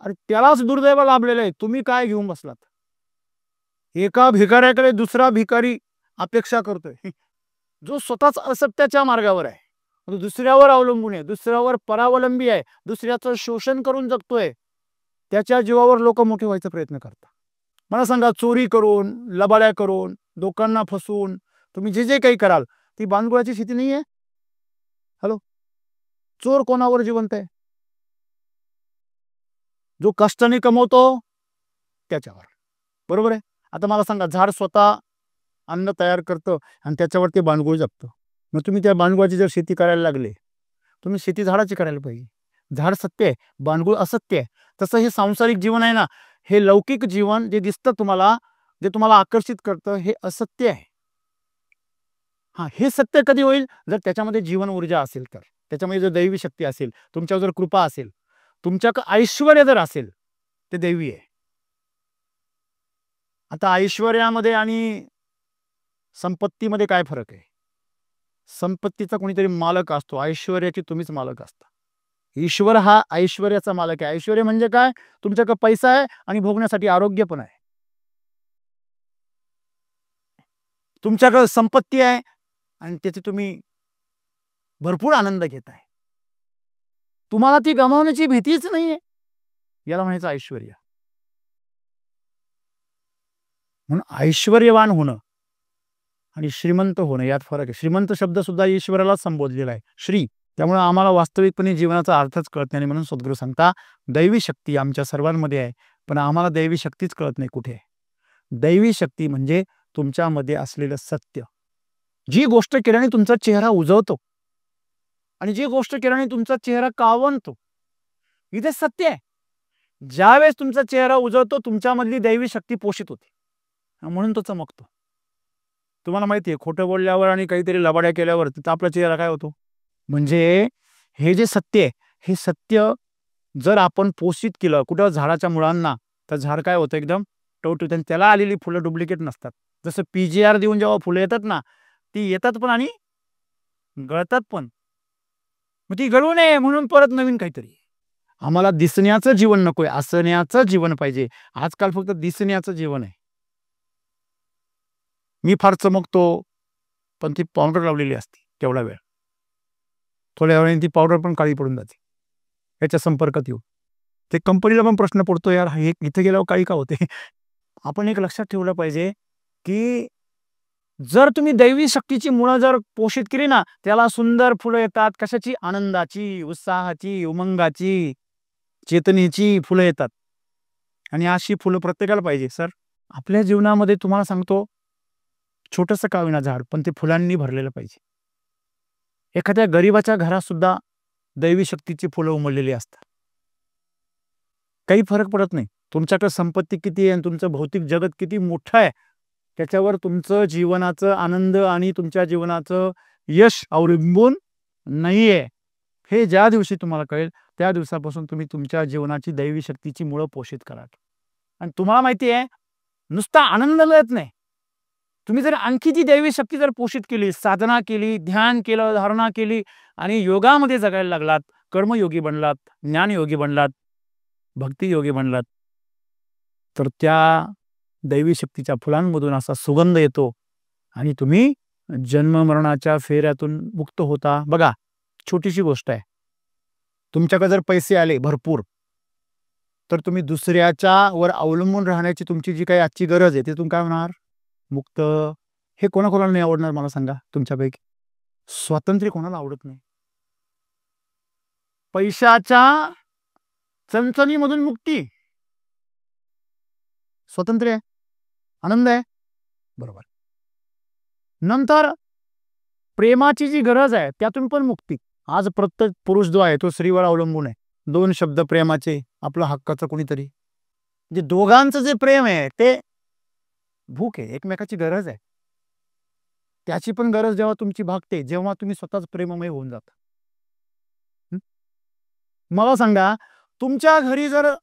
अरे त्यालाच दुर्दैव लाभलेलं आहे. तुम्ही काय घेऊन बसलात? एका भिकाऱ्याकडे दुसरा भिकारी अपेक्षा करतोय, जो स्वतःच असत्याच्या मार्गावर आहे, तो दुसऱ्यावर अवलंबून आहे, दुसऱ्यावर परावलंबी आहे, दुसऱ्याचं शोषण करून जगतोय. त्याच्या जीवावर लोक मोठे व्हायचा प्रयत्न करतात. मला सांगा, चोरी करून, लबाड्या करून, लोकांना फसवून तुम्ही जे जे काही कराल, ती बांधगुळाची शेती नाहीये. हॅलो, चोर कोणावर जिवंत आहे? जो कष्टाने कमवतो त्याच्यावर. बरोबर आहे. आता मला सांगा, झाड स्वतः अन्न तयार करतं आणि त्याच्यावर ते बांडगुळ जगतं. मग तुम्ही त्या बांडगुळाची जर शेती करायला लागले, तुम्ही शेती झाडाची करायला पाहिजे. झाड सत्य आहे, बांडगुळ असत्य आहे. तसं हे सांसारिक जीवन आहे ना, हे लौकिक जीवन जे दिसतं तुम्हाला, जे तुम्हाला आकर्षित करतं, हे असत्य आहे. हां, हे सत्य कधी होईल? जर त्याच्यामध्ये जीवन ऊर्जा असेल तर. त्याच्यामध्ये जर दैवी शक्ती असेल, तुमच्यावर जर कृपा असेल, तुमच्याकडे ऐश्वर्य जर असेल, ते दैवी आहे. आता ऐश्वर्यामध्ये आणि संपत्तीमध्ये काय फरक आहे? संपत्तीचा कोणीतरी मालक असतो, ऐश्वर्याची तुम्हीच मालक असता. ईश्वर हा ऐश्वर्याचा मालक आहे. ऐश्वर्य म्हणजे काय? तुमच्याकडे पैसा आहे आणि भोगण्यासाठी आरोग्य पण आहे. तुमच्याकडे संपत्ती आहे आणि त्याचे तुम्ही भरपूर आनंद घेताय. तुम्हाला ती गमावण्याची भीतीच नाहीये. याला म्हणायचं ऐश्वर्य. म्हणून ऐश्वर्यवान होणं आणि श्रीमंत होणं यात फरक आहे. श्रीमंत शब्द सुद्धा ईश्वरालाच संबोधलेला आहे, श्री. त्यामुळे आम्हाला वास्तविकपणे जीवनाचा अर्थच कळत नाही. म्हणून सद्गुरू सांगता, दैवी शक्ती आमच्या सर्वांमध्ये आहे, पण आम्हाला दैवी शक्तीच कळत नाही कुठे आहे. दैवी शक्ती म्हणजे तुमच्यामध्ये असलेलं सत्य. जी गोष्ट केल्याने तुमचा चेहरा उजवतो आणि जी गोष्ट केल्याने तुमचा चेहरा कावनतो, इथे सत्य आहे. ज्यावेळेस तुमचा चेहरा उजळतो, तुमच्यामधली दैवी शक्ती पोषित होते, म्हणून तो चमकतो. तुम्हाला माहिती आहे खोटं बोलल्यावर आणि काहीतरी लबाड्या केल्यावर तिथं आपला चेहरा काय होतो. म्हणजे हे जे सत्य आहे, हे सत्य जर आपण पोषित केलं कुठं झाडाच्या मुळांना, तर झाड काय होतं एकदम टवटवीत आणि त्याला आलेली फुलं डुप्लिकेट नसतात. जसं PGR देऊन जेव्हा फुलं येतात ना, ती येतात पण आणि गळतात पण. मग ती गळू नये म्हणून परत नवीन काहीतरी. आम्हाला दिसण्याचं जीवन नकोय, असण्याचं जीवन पाहिजे. आजकाल फक्त दिसण्याचं जीवन आहे. मी फार चमकतो, पण ती पावडर लावलेली असते तेवढा वेळ. थोड्या वेळाने ती पावडर पण काळी पडून जाते. याच्या संपर्कात येऊ. ते कंपनीला पण प्रश्न पडतो, यार हे इथे गेल्यावर काळी का होते? आपण एक लक्षात ठेवलं पाहिजे, की जर तुम्ही दैवी शक्तीची मुळं जर पोषित केली ना, त्याला सुंदर फुलं येतात. कशाची? आनंदाची, उत्साहाची, उमंगाची, चेतनेची फुलं येतात. आणि अशी फुलं प्रत्येकाला पाहिजे. सर, आपल्या जीवनामध्ये तुम्हाला सांगतो, छोटंसं का होईना झाड, पण ते फुलांनी भरलेलं पाहिजे. एखाद्या गरिबाच्या घरात सुद्धा दैवी शक्तीची फुलं उमललेली असतात. काही फरक पडत नाही. तुमच्याकडे संपत्ती किती आहे आणि तुमचं भौतिक जगत किती मोठं आहे, त्याच्यावर तुमचं जीवनाचं आनंद आणि तुमच्या जीवनाचं यश अवलंबून नाहीये. हे ज्या दिवशी तुम्हाला कळेल, त्या दिवसापासून तुम्ही तुमच्या जीवनाची दैवी शक्तीची मुळं पोषित करा. आणि तुम्हाला माहिती आहे, नुसता आनंद मिळत नाही. तुम्ही जर आणखी ती दैवी शक्ती जर पोषित केली, साधना केली, ध्यान केलं, धारणा केली आणि योगामध्ये जगायला लागलात, कर्मयोगी बनलात, ज्ञानयोगी बनलात, भक्तियोगी बनलात, तर त्या दैवी शक्तीच्या फुलांमधून असा सुगंध येतो आणि तुम्ही जन्म मरणाच्या फेऱ्यातून मुक्त होता. बघा, छोटीशी गोष्ट आहे. तुमच्याकडे जर पैसे आले भरपूर, तर तुम्ही दुसऱ्याच्या वर अवलंबून राहण्याची तुमची जी काही आजची गरज आहे, ते तुम्ही काय होणार? मुक्त. हे कोणाकोणाला नाही आवडणार मला सांगा तुमच्यापैकी? स्वातंत्र्य कोणाला आवडत नाही? पैशाच्या चणचणीमधून मुक्ती, स्वातंत्र्य आहे, आनंद आहे, बरोबर. नंतर प्रेमाची जी गरज आहे त्यातून पण मुक्ती. आज प्रत्येक पुरुष जो आहे तो स्त्रीवर अवलंबून आहे. 2 शब्द प्रेमाचे, आपलं हक्काचं कोणीतरी. म्हणजे दोघांचं जे प्रेम आहे ते भूक आहे, एकमेकाची गरज आहे. त्याची पण गरज जेव्हा तुमची भागते, जेव्हा तुम्ही स्वतःच प्रेममय होऊन जाता. मला सांगा, तुमच्या घरी जर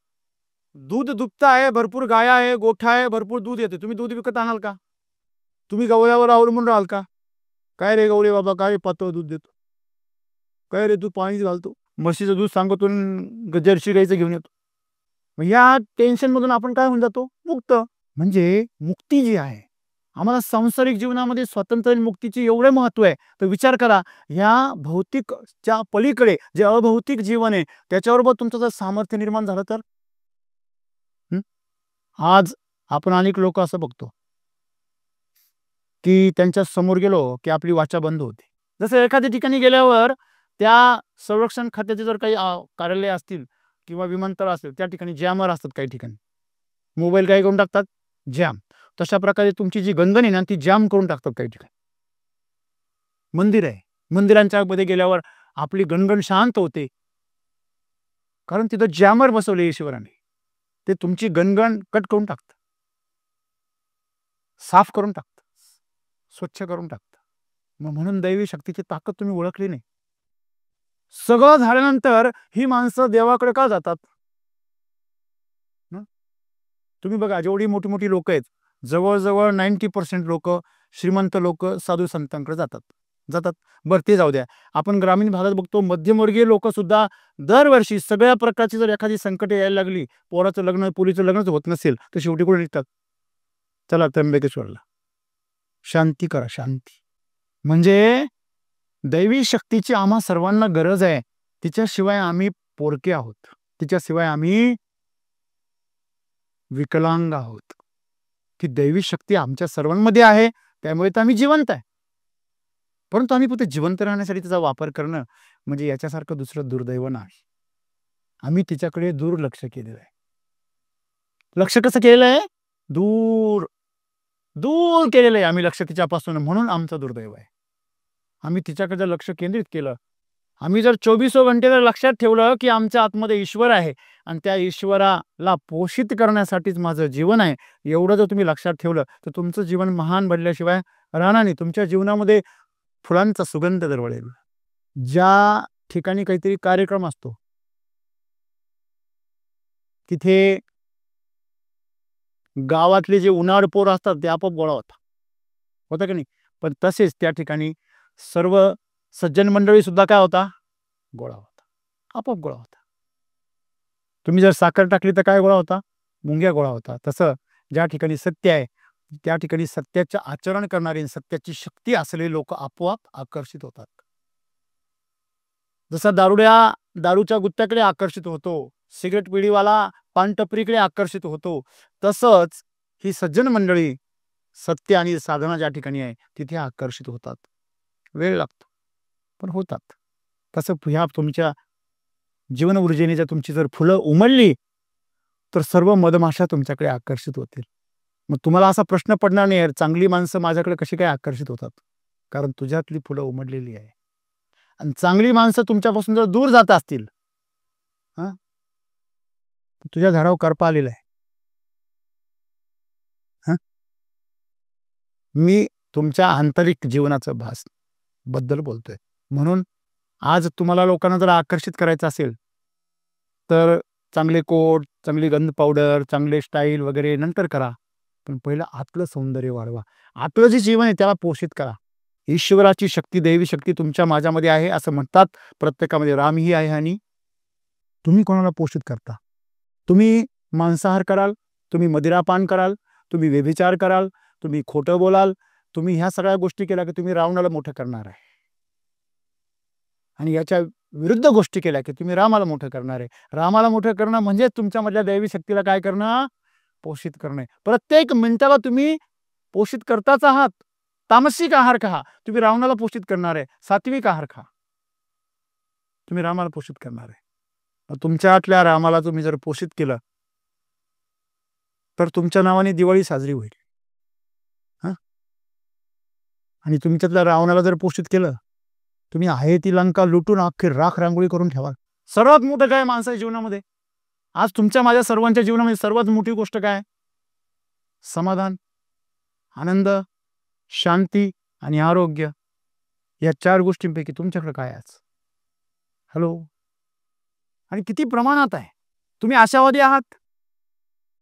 दूध दुभतं आहे, भरपूर गाया आहे, गोठा आहे, भरपूर दूध येते, तुम्ही दूध विकत आणाल का? तुम्ही गवळ्यावर अवलंबून राहाल का? काय रे गवळे बाबा, काय पातळ दूध देतो? काय रे तू पाणी घालतो? म्हशीचं दूध सांगतो, जर्सी गाईचं घेऊन येतो. मग या टेन्शन मधून आपण काय होऊन जातो? मुक्त. म्हणजे मुक्ती जी आहे, आम्हाला सांसारिक जीवनामध्ये स्वातंत्र्य आणि मुक्तीचे एवढे महत्व आहे. तर विचार करा, ह्या भौतिकच्या पलीकडे जे अभौतिक जीवन आहे, त्याच्याबरोबर तुमचं जर सामर्थ्य निर्माण झालं तर. आज आपण अनेक लोक असं बघतो की त्यांच्या समोर गेलो की आपली वाचा बंद होते. जसं एखाद्या ठिकाणी गेल्यावर त्या संरक्षण खात्याचे जर काही कार्यालय असतील किंवा विमानतळ असेल, त्या ठिकाणी जॅमर असतात. काही ठिकाणी मोबाईल काय करून टाकतात? जॅम. तशा प्रकारे तुमची जी गंगन आहे ना, ती जॅम करून टाकतात काही ठिकाणी. मंदिर आहे, मंदिरांच्या मध्ये गेल्यावर आपली गणगण शांत होते, कारण तिथं जॅमर बसवले ईश्वराने. ते तुमची गणगण कट करून टाकतं, साफ करून टाकतं, स्वच्छ करून टाकतं. मग म्हणून दैवी शक्तीची ताकद तुम्ही ओळखली नाही. सगळं झाल्यानंतर ही माणसं देवाकडे का जातात? तुम्ही बघा, जेवढी मोठी मोठी लोक आहेत, जवळजवळ 90% लोक, श्रीमंत लोक साधू संतांकडे जातात. बरं, ते जाऊ द्या. आपण ग्रामीण भागात बघतो, मध्यमवर्गीय लोक सुद्धा दरवर्षी सगळ्या प्रकारची जर एखादी संकटे यायला लागली, पोराचं लग्न, पुरीचं लग्नच होत नसेल, तर शेवटी कुठे निघतात? चला त्र्यंबकेश्वरला. शांती करा, शांती. म्हणजे दैवी शक्तीची आम्हा सर्वांना गरज आहे. तिच्याशिवाय आम्ही पोरके आहोत, तिच्याशिवाय आम्ही विकलांग आहोत. ती दैवी शक्ती आमच्या सर्वांमध्ये आहे, त्यामुळे तर आम्ही जिवंत आहे. परंतु आम्ही फक्त जिवंत राहण्यासाठी त्याचा वापर करणं म्हणजे याच्यासारखं दुसरं दुर्दैव नाही. आम्ही तिच्याकडे दुर्लक्ष केलेलं आहे. लक्ष कसं केलेलं आहे? दूर दूर केलेलं आहे आम्ही लक्ष तिच्यापासून, म्हणून आमचं दुर्दैव आहे. आम्ही तिच्याकडे लक्ष केंद्रित केलं, आम्ही जर 24 घंटे जर लक्षात ठेवलं की आमच्या आतमध्ये ईश्वर आहे आणि त्या ईश्वराला पोषित करण्यासाठीच माझं जीवन आहे, एवढं जर तुम्ही लक्षात ठेवलं तर तुमचं जीवन महान बनल्याशिवाय राहणार नाही. तुमच्या जीवनामध्ये फुलांचा सुगंध दरवळेल. ज्या ठिकाणी काहीतरी कार्यक्रम असतो तिथे गावातले जे उन्हाळ पोर असतात ते आपोआप गोळा होतात, होतं की नाही? पण तसेच त्या ठिकाणी सर्व सज्जन मंडळी सुद्धा काय होता? गोळा होता, आपोआप गोळा होता. तुम्ही जर साखर टाकली तर काय गोळा होता? मुंग्या गोळा होता. तसं ज्या ठिकाणी सत्य आहे त्या ठिकाणी सत्याचे आचरण करणारे, सत्याची शक्ती असलेले लोक आपोआप आकर्षित होतात. जसा दारूच्या गुत्त्याकडे आकर्षित होतो, सिगरेट पिढीवाला पानटपरीकडे आकर्षित होतो, तसंच ही सज्जन मंडळी सत्य आणि साधना ज्या ठिकाणी आहे तिथे आकर्षित होतात. वेळ लागतो पण होतात. तसं ह्या तुमच्या जीवन ऊर्जेने जर तुमची जर फुलं उमलली तर सर्व मधमाशा तुमच्याकडे आकर्षित होतील. मग तुम्हाला असा प्रश्न पडणार नाही, यार चांगली माणसं माझ्याकडे कशी काय आकर्षित होतात? कारण तुझ्यातली फुलं उमललेली आहे. आणि चांगली माणसं तुमच्यापासून जर दूर जात असतील, तुझ्या झाडावर करपा आलेला आहे. मी तुमच्या आंतरिक जीवनाचं भास बद्दल बोलतोय. म्हणून आज तुम्हाला लोकांना जर आकर्षित करायचं असेल तर चांगले कोट, चांगली गंध पावडर, चांगले स्टाईल वगैरे नंतर करा, पण पहिलं आतलं सौंदर्य वाढवा. आतलं जे जीवन आहे त्याला पोषित करा. ईश्वराची शक्ती, दैवी शक्ती तुमच्या माझ्यामध्ये आहे असं म्हणतात. प्रत्येकामध्ये रामही आहे. आणि तुम्ही कोणाला पोषित करता? तुम्ही मांसाहार कराल, तुम्ही मदिरापान कराल, तुम्ही व्यभिचार कराल, तुम्ही खोटं बोलाल, तुम्ही ह्या सगळ्या गोष्टी केल्या की तुम्ही रावणाला मोठं करणार आहे. आणि याच्या विरुद्ध गोष्टी केल्या की तुम्ही रामाला मोठं करणार आहे. रामाला मोठं करणं म्हणजे तुमच्यामधल्या दैवी शक्तीला काय करणं? पोषित करणे. प्रत्येक मिनिटाला तुम्ही पोषित करताच आहात. तामसिक आहार खा, तुम्ही रावणाला पोषित करणार आहे. सात्विक आहार खा, तुम्ही रामाला पोषित करणार आहे. तुमच्यातल्या रामाला तुम्ही जर पोषित केलं तर तुमच्या नावाने दिवाळी साजरी होईल. आणि तुमच्यातल्या रावणाला जर पोषित केलं, तुम्ही आहे ती लंका लुटून अख्खी राख रांगोळी करून ठेवा. सर्वात मोठं काय माणसाच्या जीवनामध्ये? आज तुमच्या माझ्या सर्वांच्या जीवनामध्ये सर्वात मोठी गोष्ट काय? समाधान, आनंद, शांती आणि आरोग्य. या 4 गोष्टींपैकी तुमच्याकडे काय आहे? हॅलो? आणि किती प्रमाणात आहे? तुम्ही आशावादी आहात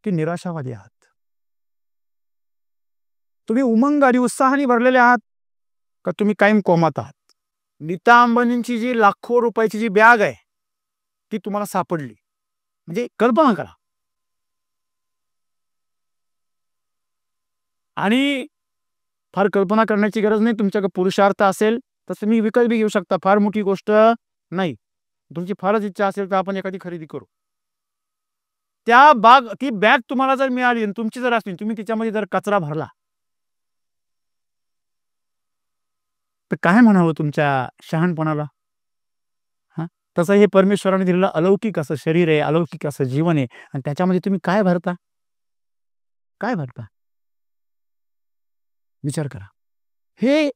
की निराशावादी आहात? तुम्ही उमंग आणि उत्साहाने भरलेले आहात का तुम्ही कायम कोमात आहात? नीता अंबानींची जी लाखो रुपयाची जी बॅग आहे ती तुम्हाला सापडली, म्हणजे कल्पना करा. आणि फार कल्पना करण्याची गरज नाही. तुमच्याकडे पुरुषार्थ असेल तर तुम्ही विकत बी घेऊ शकता, फार मोठी गोष्ट नाही. तुमची फारच इच्छा असेल तर आपण एखादी खरेदी करू. ती बॅग तुम्हाला जर मिळाली आणि तुमची जर असली, तुम्ही तिच्यामध्ये जर कचरा भरला तर काय म्हणावं तुमच्या शहाणपणाला? तसं हे परमेश्वराने दिलेलं अलौकिक असं शरीर आहे, अलौकिक असं जीवन आहे, आणि त्याच्यामध्ये तुम्ही काय भरता? काय भरता? विचार करा. हे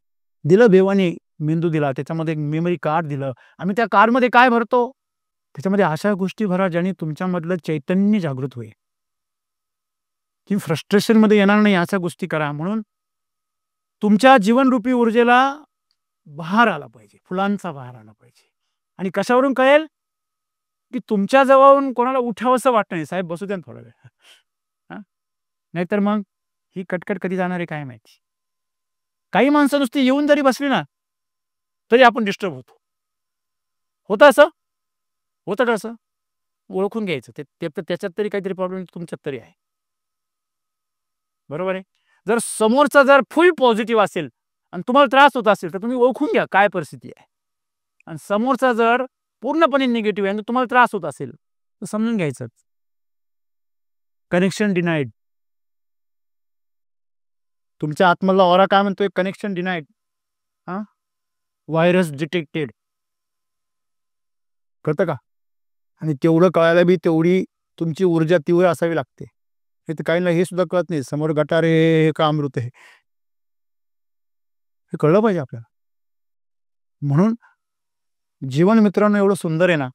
दिलं देवाने, मेंदू दिला, त्याच्यामध्ये एक मेमरी कार्ड दिलं. आम्ही त्या कार्डमध्ये काय भरतो? त्याच्यामध्ये अशा गोष्टी भरा ज्याने तुमच्यामधलं चैतन्य जागृत होईल, की फ्रस्ट्रेशन मध्ये येणार नाही. अशा गोष्टी करा. म्हणून तुमच्या जीवनरूपी ऊर्जेला बहार आला पाहिजे, फुलांचा बहार आला पाहिजे. आणि कशावरून कळेल? की तुमच्या जवळून कोणाला उठावंसं वाटत नाही, साहेब बसू द्या थोडा वेळ. नाहीतर मग ही कटकट कधी जाणार आहे काय माहिती. काही माणसं नुसती येऊन जरी बसली ना तरी आपण डिस्टर्ब होतो. होतं असं? होतं का असं? ओळखून घ्यायचं. त्याच्यात तरी काहीतरी प्रॉब्लेम तुमच्यात तरी आहे. बरोबर आहे? जर समोरचा जर फुल पॉझिटिव्ह असेल आणि तुम्हाला त्रास होत असेल तर तुम्ही ओळखून घ्या काय परिस्थिती आहे. आणि समोरचा जर पूर्णपणे निगेटिव्ह आहे आणि तुम्हाला त्रास होत असेल तर समजून घ्यायचं, कनेक्शन डिनाइड. तुमच्या आत्मला ऑरा काय म्हणतोय? Connection denied. Virus detected. कळतं का? आणि तेवढं कळायला बी तेवढी तुमची ऊर्जा तीव्र असावी लागते. हे तर काहींना हे सुद्धा कळत नाही. समोर गटार हे का अमृत आहे हे कळलं पाहिजे आपल्याला. म्हणून जीवन मित्रांनो एवढं सुंदर आहे ना,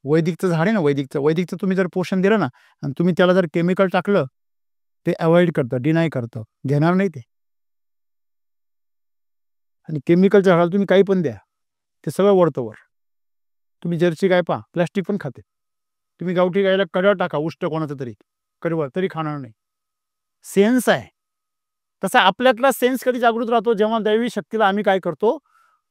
वैदिकचं झाड आहे ना, वैदिकचं तुम्ही जर पोषण दिलं ना आणि तुम्ही त्याला जर केमिकल टाकलं, ते अवॉइड करतं, डिनाय करतं, घेणार नाही ते. आणि केमिकलच्या झाडाला तुम्ही काही पण द्या, ते सगळं वळतं वर. तुम्ही जर्सी गाय पहा, प्लास्टिक पण खाते. तुम्ही गावठी गायला कडा टाका, उष्ट कोणाचं तरी कडवं, तरी खाणार नाही. सेन्स आहे. तसा आपल्यातला सेन्स कधी जागृत राहतो, जेव्हा दैवी शक्तीला आम्ही काय करतो,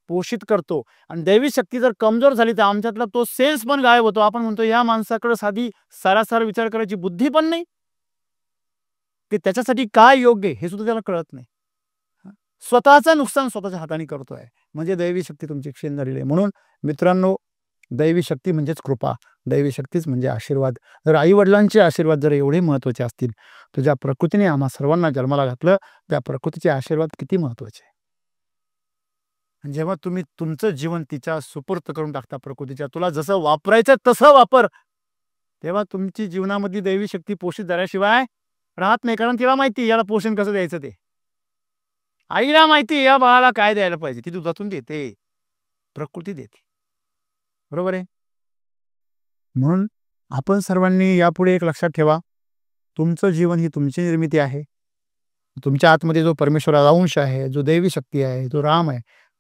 पोषित करतो. आणि दैवी शक्ती जर कमजोर झाली तर आमच्यातला तो सेन्स पण गायब होतो. आपण म्हणतो या माणसाकडे साधी सारासार विचार करायची बुद्धी पण नाही, की त्याच्यासाठी काय योग्य हे सुद्धा त्याला कळत नाही. स्वतःचं नुकसान स्वतःच्या हाताने करतोय, म्हणजे दैवी शक्ती तुमची क्षीण झालेली आहे. म्हणून मित्रांनो, दैवी शक्ती म्हणजेच कृपा, दैवी शक्तीच म्हणजे आशीर्वाद. जर आई वडिलांचे आशीर्वाद जर एवढे महत्त्वाचे असतील, तर ज्या प्रकृतीने आम्हा सर्वांना जन्माला घातलं, त्या प्रकृतीचे आशीर्वाद किती महत्त्वाचे. जेव्हा तुम्ही तुमचं जीवन तिच्या सुपूर्त करून टाकता प्रकृतीच्या, तुला जसं वापरायचं तसं वापर, तेव्हा तुमची जीवनामधली दैवी शक्ती पोषित झाल्याशिवाय राहत नाही. कारण तिला माहिती याला पोषण कसं द्यायचं ते. आईला माहिती या बाळाला काय द्यायला पाहिजे, ती दुधातून देते, प्रकृती देते. बरोबर आहे. म्हणून आपण सर्वांनी यापुढे एक लक्षात ठेवा, तुमचं जीवन ही तुमची निर्मिती आहे. तुमच्या आतमध्ये जो परमेश्वराचा अंश आहे, जो दैवी शक्ती आहे, जो राम आहे,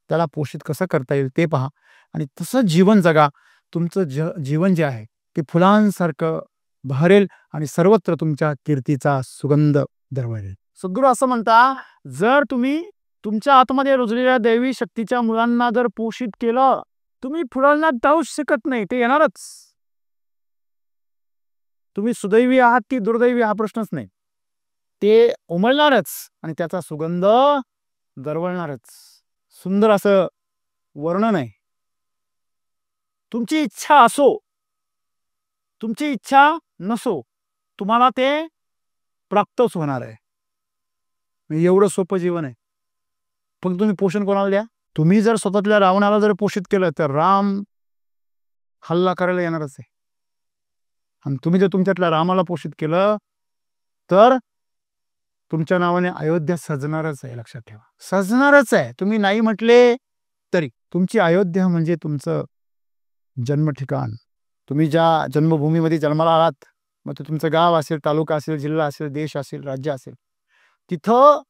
त्याला पोषित कसं करता येईल ते पहा आणि तसं जीवन जगा. तुमचं जीवन जे आहे ते फुलांसारखं बहरेल आणि सर्वत्र तुमच्या कीर्तीचा सुगंध दरवळेल. सद्गुरू असं म्हणता, जर तुम्ही तुमच्या आतमध्ये रुजलेल्या दैवी शक्तीच्या मुलांना जर पोषित केलं, तुम्ही फुलांना जाऊच शकत नाही, ते येणारच. तुम्ही सुदैवी आहात की दुर्दैवी हा प्रश्नच नाही, ते उमलणारच आणि त्याचा सुगंध दरवळणारच. सुंदर असं वर्णन आहे. तुमची इच्छा असो, तुमची इच्छा नसो, तुम्हाला ते प्राप्तच होणार आहे. एवढं सोपं जीवन आहे. पण तुम्ही पोषण कोणाला द्या. तुम्ही जर स्वतःतल्या रावणाला जर पोषित केलं तर राम हल्ला करायला येणारच आहे. आणि तुम्ही जर तुमच्यातल्या रामाला पोषित केलं तर तुमच्या नावाने अयोध्या सजणारच आहे. लक्षात ठेवा, सजणारच आहे. तुम्ही नाही म्हटले तरी तुमची अयोध्या म्हणजे तुमचं जन्म ठिकाण. तुम्ही ज्या जन्मभूमीमध्ये जन्माला आलात, मग ते तुमचं गाव असेल, तालुका असेल, जिल्हा असेल, देश असेल, राज्य असेल, तिथं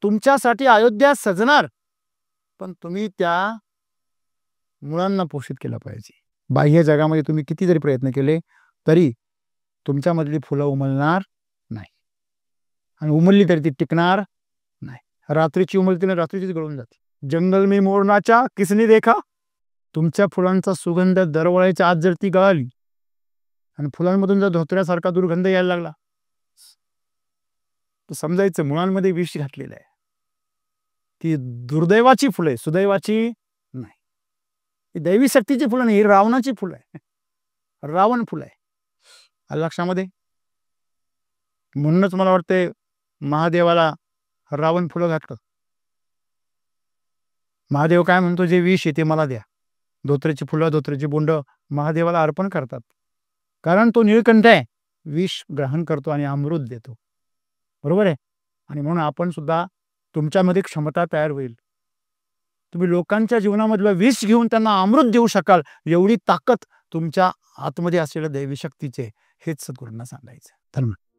तुमच्यासाठी अयोध्या सजणार. पण तुम्ही त्या मुलांना पोषित केलं पाहिजे. बाह्य जगामध्ये तुम्ही किती जरी प्रयत्न केले तरी तुमच्यामधली फुलं उमलणार नाही, आणि उमलली तरी ती टिकणार नाही. रात्रीची उमलती ना रात्रीचीच गळून जाते. जंगल में मोरनाचा किसने देखा. तुमच्या फुलांचा सुगंध दरवळायच्या आत जर ती गळाली आणि फुलांमधून जर धोत्र्यासारखा दुर्गंध यायला लागला, तर समजायचं मुळांमध्ये विष घातलेलं आहे. ती दुर्दैवाची फुलं आहे, सुदैवाची नाही. ही दैवी शक्तीची फुलं नाही, ही रावणाची फुलं आहे, रावण फुलं आहे. लक्षामध्ये. म्हणूनच मला वाटते महादेवाला रावण फुलं घातलं. महादेव काय म्हणतो, जे विष आहे ते मला द्या. धोत्र्याची फुलं, धोत्र्याची बोंड महादेवाला अर्पण करतात, कारण तो निळकंठ आहे, विष ग्रहण करतो आणि अमृत देतो. बरोबर आहे. आणि म्हणून आपण सुद्धा, तुमच्यामध्ये क्षमता तयार होईल, तुम्ही लोकांच्या जीवनामधलं विष घेऊन त्यांना अमृत देऊ शकाल, एवढी ताकद तुमच्या आतमध्ये असलेल्या दैवी शक्तीचे. हेच सद्गुरूंना सांगायचं. धन्यवाद.